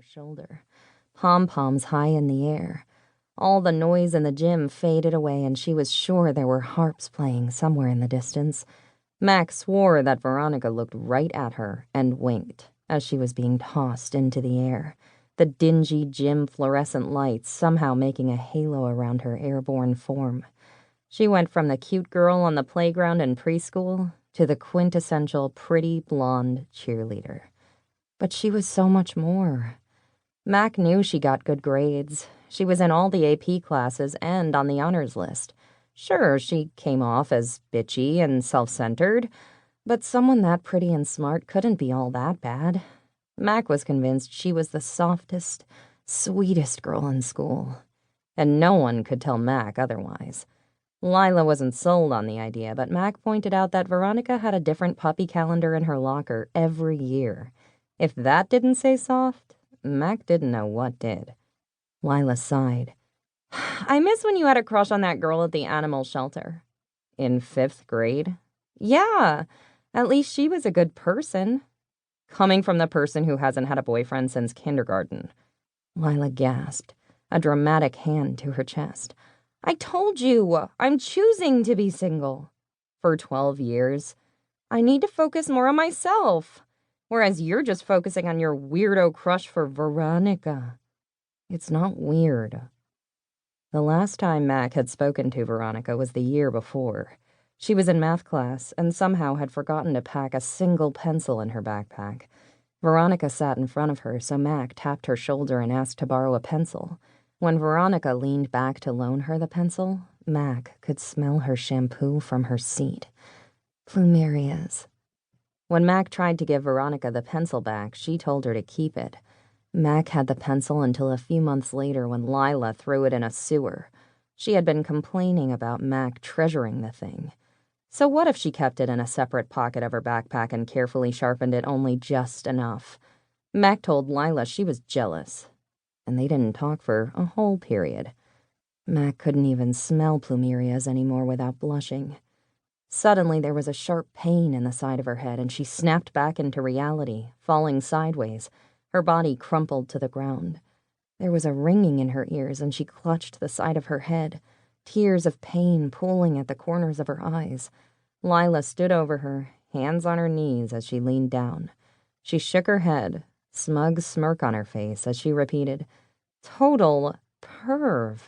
her shoulder, pompoms high in the air. All the noise in the gym faded away, and she was sure there were harps playing somewhere in the distance. Mack swore that Veronica looked right at her and winked as she was being tossed into the air, the dingy gym fluorescent lights somehow making a halo around her airborne form. She went from the cute girl on the playground in preschool to the quintessential pretty blonde cheerleader. But she was so much more. Mack knew she got good grades. She was in all the AP classes and on the honors list. Sure, she came off as bitchy and self-centered, but someone that pretty and smart couldn't be all that bad. Mack was convinced she was the softest, sweetest girl in school, and no one could tell Mack otherwise. Lila wasn't sold on the idea, but Mack pointed out that Veronica had a different puppy calendar in her locker every year. If that didn't say soft, Mack didn't know what did. Lila sighed. I miss when you had a crush on that girl at the animal shelter. In 5th grade? Yeah, at least she was a good person. Coming from the person who hasn't had a boyfriend since kindergarten. Lila gasped, a dramatic hand to her chest. I told you, I'm choosing to be single. For 12 years. I need to focus more on myself. Whereas you're just focusing on your weirdo crush for Veronica. It's not weird. The last time Mack had spoken to Veronica was the year before. She was in math class and somehow had forgotten to pack a single pencil in her backpack. Veronica sat in front of her, so Mack tapped her shoulder and asked to borrow a pencil. When Veronica leaned back to loan her the pencil, Mack could smell her shampoo from her seat. Plumerias. When Mack tried to give Veronica the pencil back, she told her to keep it. Mack had the pencil until a few months later when Lila threw it in a sewer. She had been complaining about Mack treasuring the thing. So what if she kept it in a separate pocket of her backpack and carefully sharpened it only just enough? Mack told Lila she was jealous, and they didn't talk for a whole period. Mack couldn't even smell plumerias anymore without blushing. Suddenly there was a sharp pain in the side of her head, and she snapped back into reality, falling sideways. Her body crumpled to the ground. There was a ringing in her ears, and she clutched the side of her head, tears of pain pooling at the corners of her eyes. Lila stood over her, hands on her knees as she leaned down. She shook her head, smug smirk on her face as she repeated, "Total perv."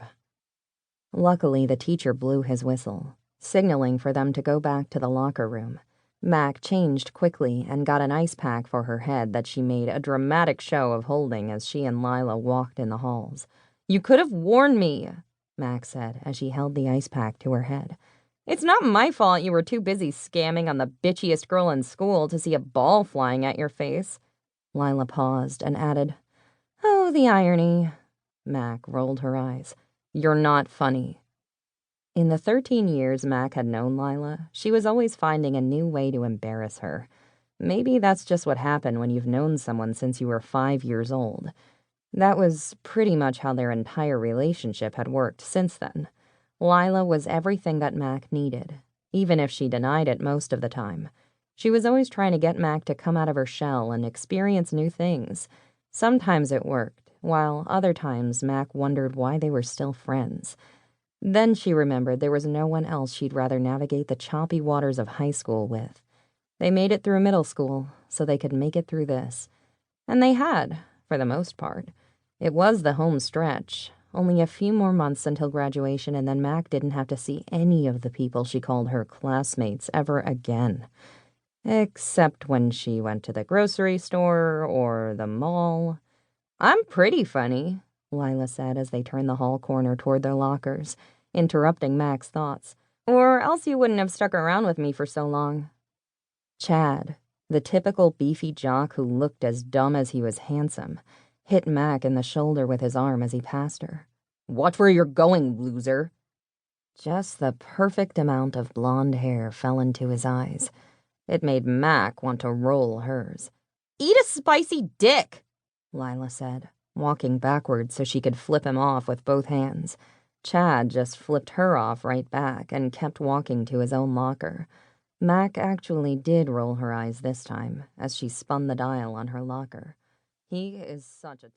Luckily, the teacher blew his whistle, signaling for them to go back to the locker room. Mack changed quickly and got an ice pack for her head that she made a dramatic show of holding as she and Lila walked in the halls. "You could have warned me," Mack said as she held the ice pack to her head. "It's not my fault you were too busy scamming on the bitchiest girl in school to see a ball flying at your face." Lila paused and added, "Oh, the irony." Mack rolled her eyes. "You're not funny." In the 13 years Mack had known Lila, she was always finding a new way to embarrass her. Maybe that's just what happened when you've known someone since you were 5 years old. That was pretty much how their entire relationship had worked since then. Lila was everything that Mack needed, even if she denied it most of the time. She was always trying to get Mack to come out of her shell and experience new things. Sometimes it worked, while other times Mack wondered why they were still friends. Then she remembered there was no one else she'd rather navigate the choppy waters of high school with. They made it through middle school, so they could make it through this. And they had, for the most part. It was the home stretch. Only a few more months until graduation, and then Mack didn't have to see any of the people she called her classmates ever again. Except when she went to the grocery store or the mall. "I'm pretty funny," Lila said as they turned the hall corner toward their lockers, interrupting Mack's thoughts. "Or else you wouldn't have stuck around with me for so long." Chad, the typical beefy jock who looked as dumb as he was handsome, hit Mack in the shoulder with his arm as he passed her. "Watch where you're going, loser." Just the perfect amount of blonde hair fell into his eyes. It made Mack want to roll hers. "Eat a spicy dick," Lila said, walking backwards so she could flip him off with both hands. Chad just flipped her off right back and kept walking to his own locker. Mack actually did roll her eyes this time as she spun the dial on her locker. He is such a